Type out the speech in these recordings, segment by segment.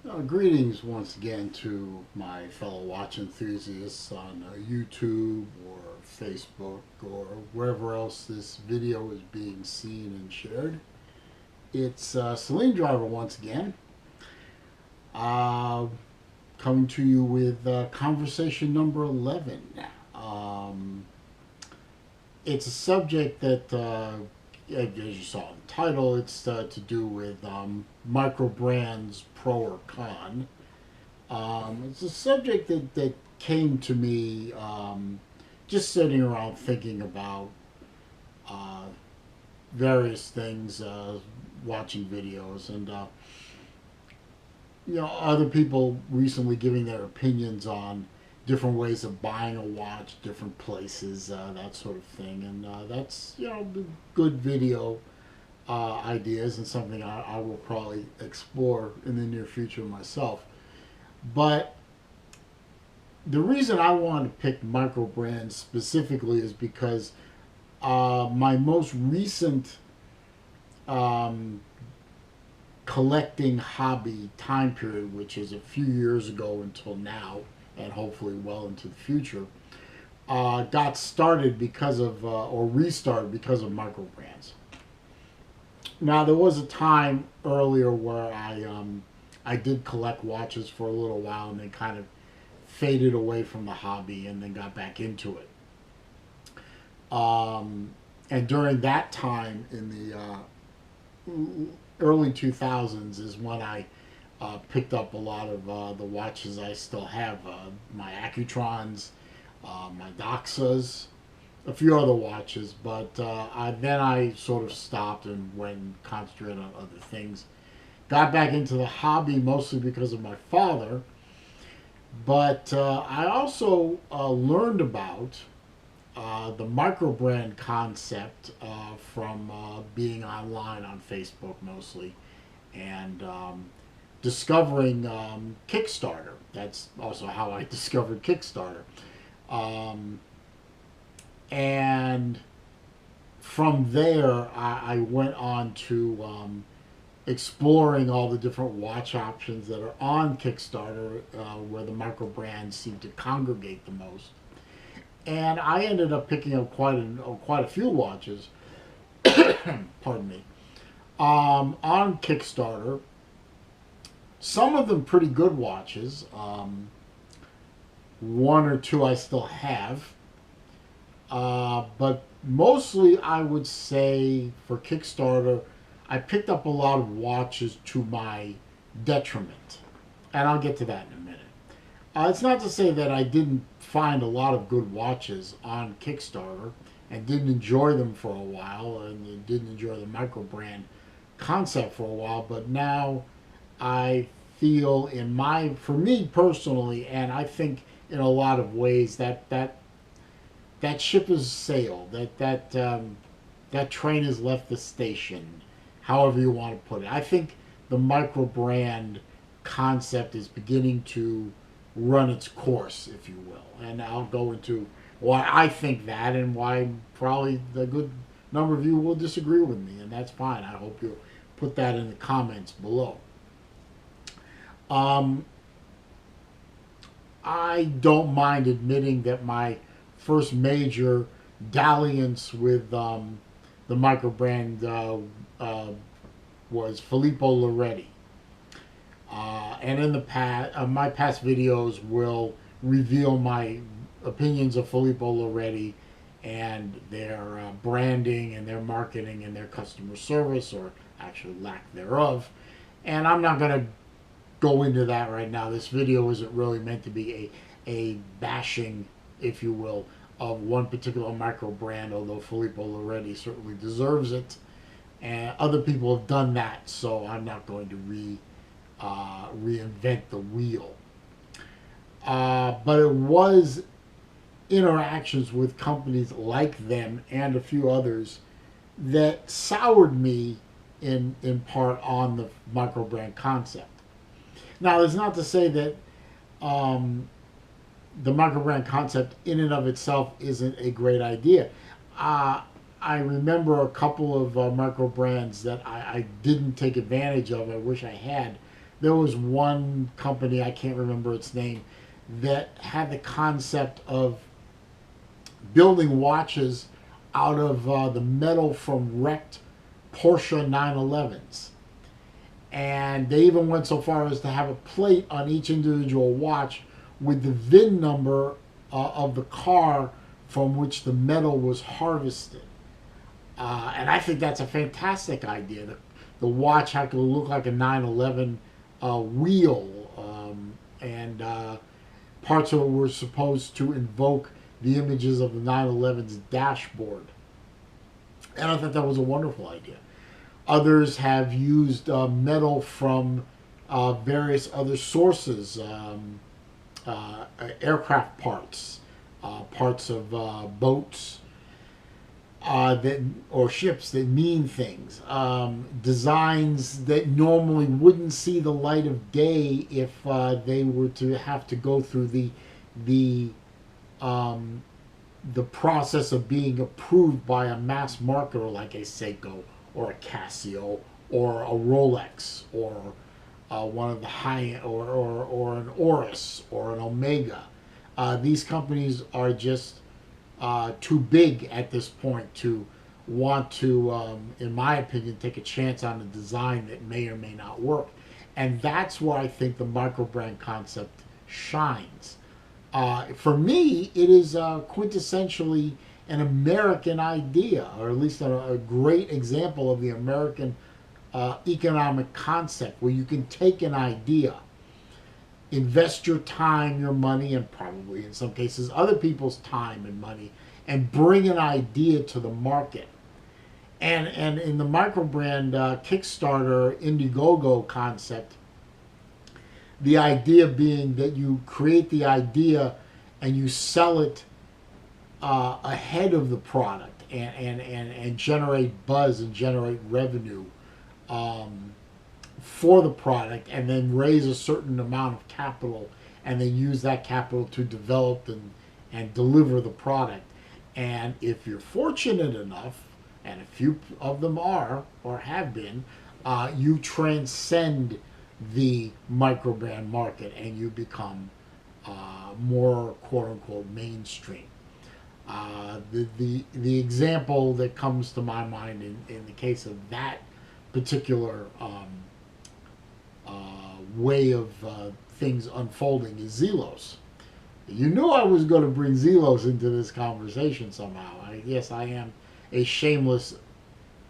Greetings once again to my fellow watch enthusiasts on YouTube or Facebook or wherever else this video is being seen and shared. It's Celine Driver once again, uh, coming to you with conversation number 11. Um, it's a subject that, as you saw in the title, it's to do with microbrands pro or con. It's a subject that came to me just sitting around thinking about uh, various things, watching videos, and other people recently giving their opinions on different ways of buying a watch, different places, that sort of thing, and that's good video ideas and something I will probably explore in the near future myself. But the reason I want to pick microbrands specifically is because my most recent um, collecting hobby time period, which is a few years ago until now, and hopefully well into the future, got started because of, or restarted because of microbrands. Now, there was a time earlier where I did collect watches for a little while and then kind of faded away from the hobby and then got back into it. And during that time in the early 2000s is when I picked up a lot of the watches I still have, my Accutrons, my Doxas, a few other watches, but then I sort of stopped and went and concentrated on other things. Got back into the hobby mostly because of my father, but I also learned about the microbrand concept from being online on Facebook mostly, and discovering Kickstarter. That's also how I discovered Kickstarter. Um, and from there, I went on to exploring all the different watch options that are on Kickstarter, where the microbrands seem to congregate the most. And I ended up picking up quite a few watches. Pardon me. On Kickstarter, some of them pretty good watches. One or two I still have. But mostly, I would say for Kickstarter, I picked up a lot of watches to my detriment. And I'll get to that in a minute. It's not to say that I didn't find a lot of good watches on Kickstarter and didn't enjoy them for a while and didn't enjoy the microbrand concept for a while, but now I feel for me personally, and I think in a lot of ways that ship has sailed. That train has left the station. However you want to put it, I think the microbrand concept is beginning to run its course, if you will, and I'll go into why I think that and why probably the good number of you will disagree with me, and that's fine. I hope you'll put that in the comments below. I don't mind admitting that my first major dalliance with the microbrand was Filippo Loretti. And in the past, my past videos will reveal my opinions of Filippo Loretti and their branding and their marketing and their customer service, or actually lack thereof. And I'm not going to go into that right now. This video isn't really meant to be a bashing, if you will, of one particular micro brand, although Filippo Loretti certainly deserves it. And other people have done that, so I'm not going to reinvent the wheel. But it was interactions with companies like them and a few others that soured me in part on the microbrand concept. Now, it's not to say that the microbrand concept in and of itself isn't a great idea. I remember a couple of microbrands that I didn't take advantage of. I wish I had. there was one company, I can't remember its name, that had the concept of building watches out of the metal from wrecked Porsche 911s. And they even went so far as to have a plate on each individual watch with the VIN number of the car from which the metal was harvested. And I think that's a fantastic idea. The watch had to look like a 911 wheel, and parts of it were supposed to invoke the images of the 911's dashboard. And I thought that was a wonderful idea. Others have used metal from various other sources, aircraft parts, parts of boats or ships that mean things, designs that normally wouldn't see the light of day if they were to have to go through the process of being approved by a mass marketer like a Seiko or a Casio or a Rolex or one of the high or an Oris or an Omega. These companies are just too big at this point to want to, in my opinion, take a chance on a design that may or may not work. And that's where I think the microbrand concept shines. For me, it is quintessentially an American idea, or at least a great example of the American economic concept, where you can take an idea, invest your time, your money, and probably in some cases other people's time and money, and bring an idea to the market. And in the microbrand Kickstarter Indiegogo concept, the idea being that you create the idea and you sell it ahead of the product and generate buzz and generate revenue for the product, and then raise a certain amount of capital and then use that capital to develop and deliver the product. And if you're fortunate enough, and a few of them are or have been, you transcend the microbrand market and you become more quote unquote mainstream. The example that comes to my mind in the case of that particular way of things unfolding is Zelos. You knew I was going to bring Zelos into this conversation somehow. Yes, I am a shameless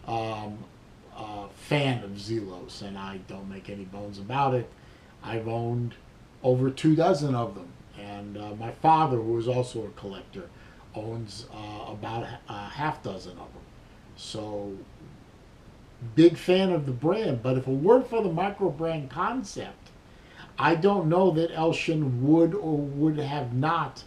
fan of Zelos, and I don't make any bones about it. I've owned over 24 of them, and my father, who is also a collector, owns about a half dozen of them. So, big fan of the brand. But if it weren't for the microbrand concept, I don't know that Elshin would or would have not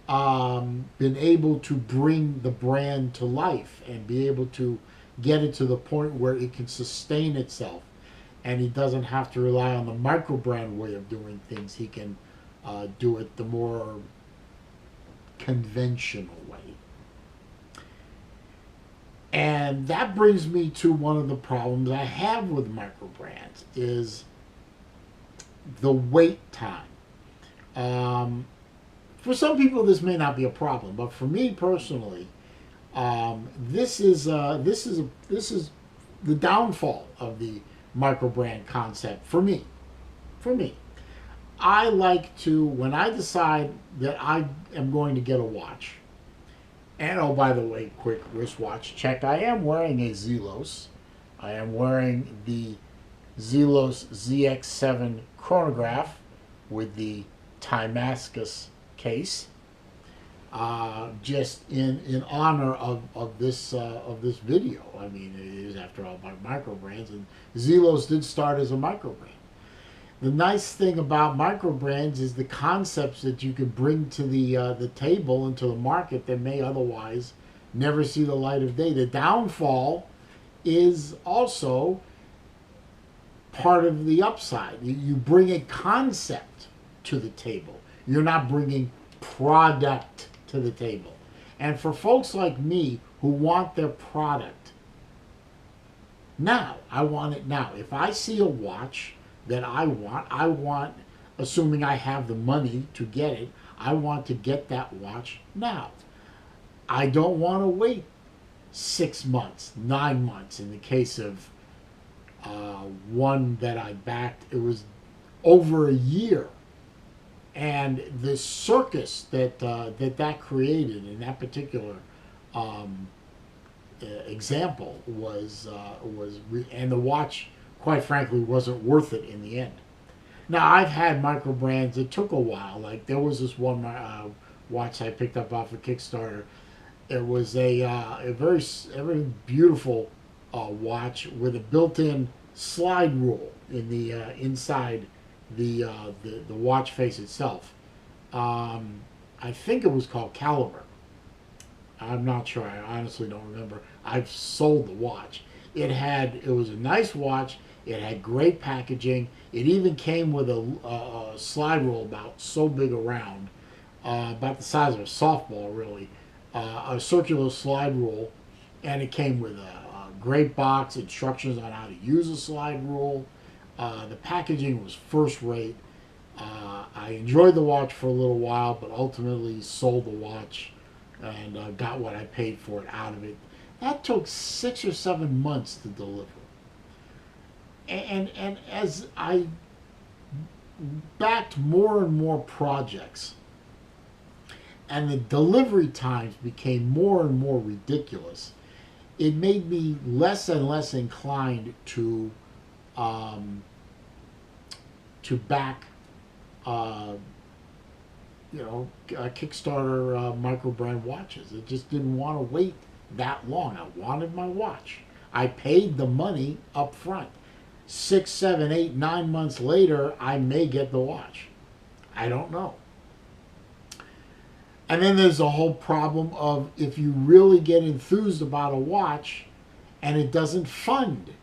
been able to bring the brand to life and be able to get it to the point where it can sustain itself, and he doesn't have to rely on the microbrand way of doing things. He can do it the more conventional way. And that brings me to one of the problems I have with microbrands is the wait time. For some people, this may not be a problem, but for me personally, this is the downfall of the microbrand concept for me. I like to, when I decide that I am going to get a watch, and oh, by the way, quick wristwatch check, I am wearing a Zelos. I am wearing the Zelos ZX7 chronograph with the Timascus case, just in honor of this video. I mean, it is after all by microbrands, and Zelos did start as a microbrand. The nice thing about microbrands is the concepts that you can bring to the table and to the market that may otherwise never see the light of day. The downfall is also part of the upside. You bring a concept to the table. You're not bringing product to the table. And for folks like me who want their product now, I want it now. If I see a watch that I want. I want, assuming I have the money to get it, I want to get that watch now. I don't want to wait 6 months, 9 months. In the case of one that I backed, it was over a year. And the circus that created in that particular um, example and the watch, quite frankly, wasn't worth it in the end. Now I've had Microbrands. It took a while. Like there was this one watch I picked up off of Kickstarter. It was a very beautiful watch with a built-in slide rule in the inside the watch face itself. I think it was called Caliber. I'm not sure. I honestly don't remember. I've sold the watch. It was a nice watch. It had great packaging. It even came with a slide rule about so big around, about the size of a softball, really, a circular slide rule, and it came with a great box, instructions on how to use a slide rule. The packaging was first rate. I enjoyed the watch for a little while, but ultimately sold the watch and got what I paid for it out of it. That took 6 or 7 months to deliver. And as I backed more and more projects, and the delivery times became more and more ridiculous, it made me less and less inclined to back, Kickstarter microbrand watches. It just didn't want to wait that long. I wanted my watch. I paid the money up front. 6, 7, 8, 9 months later, I may get the watch. I don't know. And then there's the whole problem of if you really get enthused about a watch and it doesn't fund,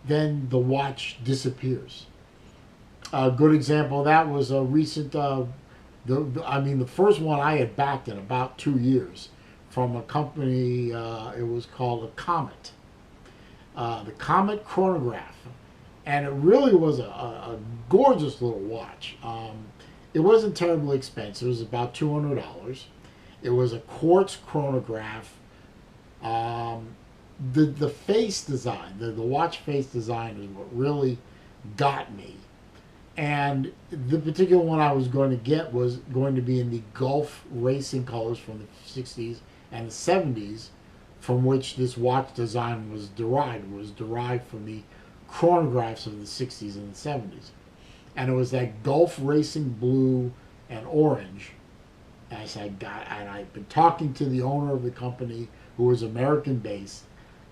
then the watch disappears. A good example of that was a recent, the first one I had backed in about 2 years from a company, it was called a Comet. The Comet chronograph. And it really was a gorgeous little watch. It wasn't terribly expensive. It was about $200. It was a quartz chronograph. The face design, the watch face design is what really got me. And the particular one I was going to get was going to be in the Gulf racing colors from the 60s and the 70s, from which this watch design was derived. It was derived from the chronographs of the 60s and the 70s. And it was that Gulf racing blue and orange. And I said, God, and I've been talking to the owner of the company, who was American based.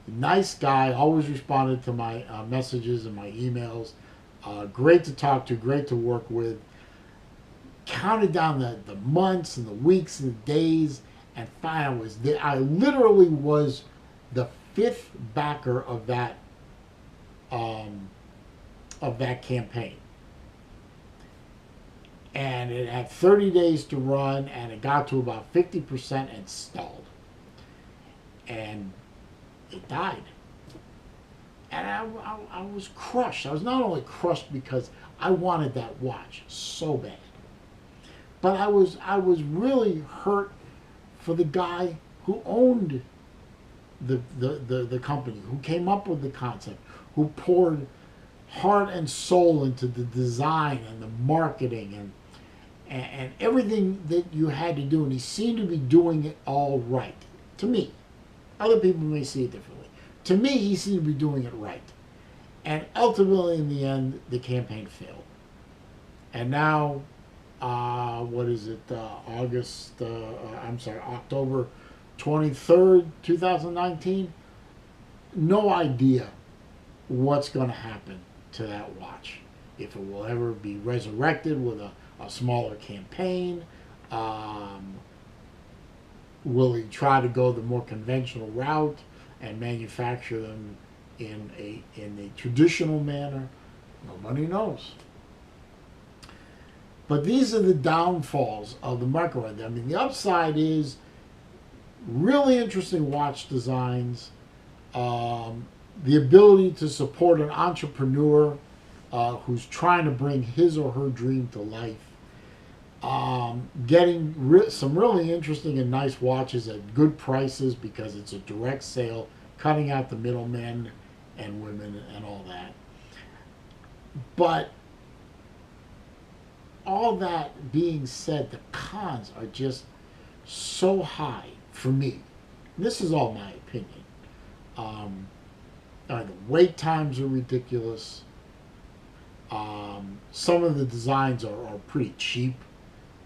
Nice guy, always responded to my messages and my emails. Great to talk to, great to work with. Counted down the months and the weeks and the days, and finally I literally was the 5th backer of that campaign. And it had 30 days to run, and it got to about 50% and stalled. And it died. And I was crushed. I was not only crushed because I wanted that watch so bad, but I was really hurt for the guy who owned the company, who came up with the concept, who poured heart and soul into the design and the marketing and everything that you had to do, and he seemed to be doing it all right. To me. Other people may see it differently. To me, he seemed to be doing it right. And ultimately, in the end, the campaign failed. And now, October 23rd, 2019, no idea what's going to happen to that watch. If it will ever be resurrected with a smaller campaign. Will he try to go the more conventional route and manufacture them in a traditional manner? Nobody knows. But these are the downfalls of the microwave. I mean, the upside is really interesting watch designs, the ability to support an entrepreneur who's trying to bring his or her dream to life. Getting some really interesting and nice watches at good prices because it's a direct sale, cutting out the middlemen and women and all that. But all that being said, the cons are just so high for me. This is all my opinion. The wait times are ridiculous. Some of the designs are pretty cheap.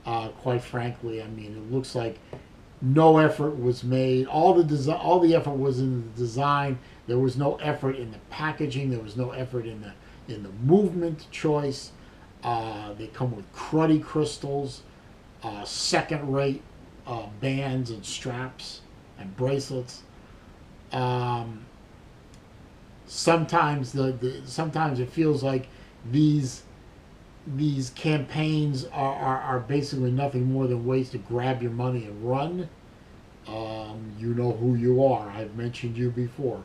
Quite frankly, I mean, it looks like no effort was made. All the effort was in the design. There was no effort in the packaging. There was no effort in the movement choice. They come with cruddy crystals, second-rate bands and straps and bracelets. Sometimes sometimes it feels like these campaigns are basically nothing more than ways to grab your money and run. You know who you are. I've mentioned you before.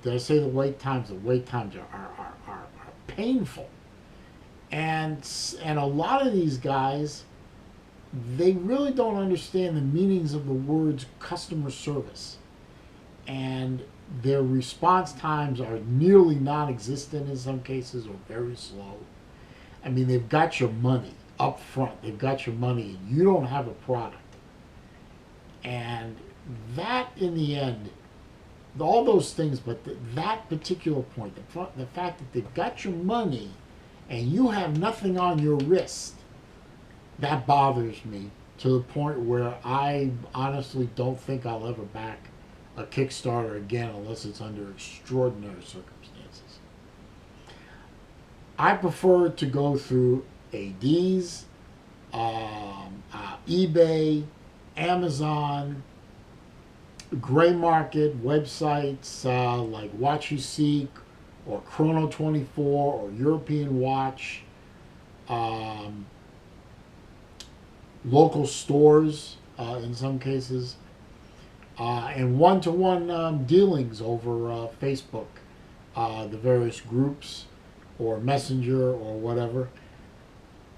Did I say the wait times? The wait times are painful. And a lot of these guys, they really don't understand the meanings of the words customer service. And their response times are nearly non-existent in some cases, or very slow. I mean, they've got your money up front. They've got your money, and you don't have a product. And that, in the end, all those things, but that particular point, the fact that they've got your money and you have nothing on your wrist, that bothers me to the point where I honestly don't think I'll ever back a Kickstarter again unless it's under extraordinary circumstances. I prefer to go through ADs, eBay, Amazon, gray market websites like Watch You Seek or Chrono 24 or European Watch, local stores in some cases, and one-to-one dealings over Facebook, the various groups or Messenger or whatever.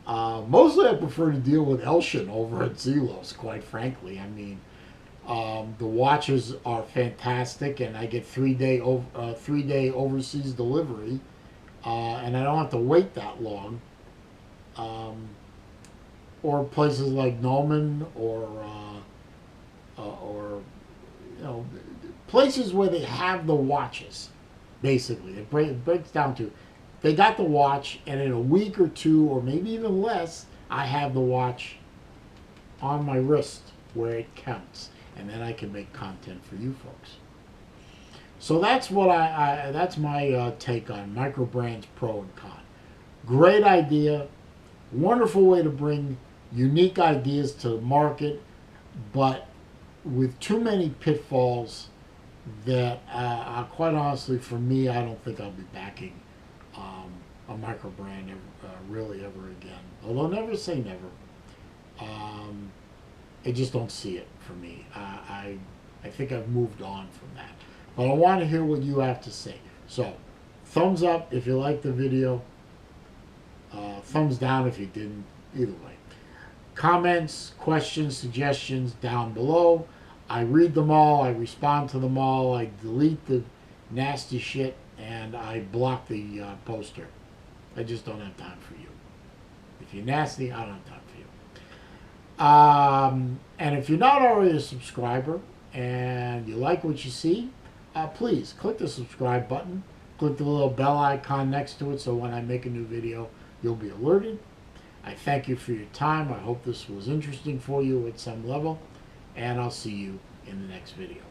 Mostly I prefer to deal with Elshin over at Zelos, quite frankly. I mean, the watches are fantastic, and I get 3-day overseas delivery, and I don't have to wait that long. Or places like Noman or places where they have the watches. Basically, it breaks down to they got the watch, and in a week or two, or maybe even less, I have the watch on my wrist where it counts, and then I can make content for you folks. So that's what that's my take on Microbrands pro and con. Great idea, wonderful way to bring unique ideas to the market, but with too many pitfalls that, quite honestly, for me, I don't think I'll be backing a microbrand really ever again. Although never say never. I just don't see it for me. I think I've moved on from that. But I want to hear what you have to say. So, thumbs up if you liked the video. Thumbs down if you didn't. Either way. Comments, questions, suggestions down below. I read them all. I respond to them all. I delete the nasty shit, and I block the poster. I just don't have time for you. If you're nasty, I don't have time for you. And if you're not already a subscriber and you like what you see, please click the subscribe button. Click the little bell icon next to it so when I make a new video, you'll be alerted. I thank you for your time. I hope this was interesting for you at some level, and I'll see you in the next video.